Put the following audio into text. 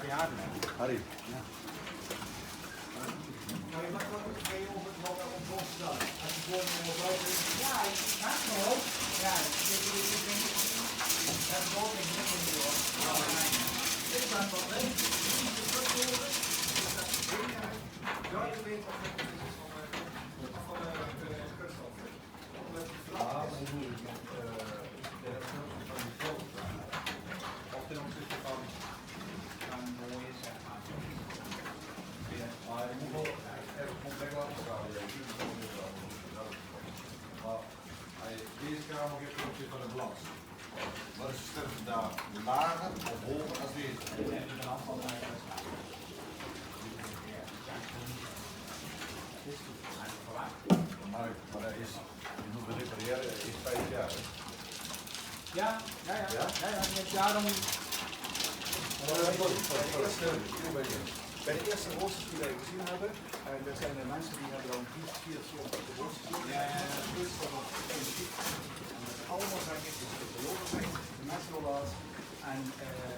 Harry. Harry. Ja. Maar je mag wel even op het moment om voor te stellen. Als je gewoon in het lopen is. Ja, ik ga het nog ook. Ja, ik denk dat het is ook in de door. Dit is dan wat leuk. Ja, je weet wat het is van kunststof. Ja, maar je moet met de ressources van die vloot vragen. Of ten opzichte van mooie zeg maar. maar je moet wel even complex laten staan. Maar deze kamer heeft ten opzichte van de balans. Wat is de sterkte daar lager of hoger als deze? En een afval bij het staan. Maar dat is, je moet repareren, is 5 jaar. Ja, dan moet Bij de eerste roosters die wij gezien hebben, dat zijn de mensen die hebben dan 3-4 soorten roosters. Ja. Allemaal zijn de mesrola's en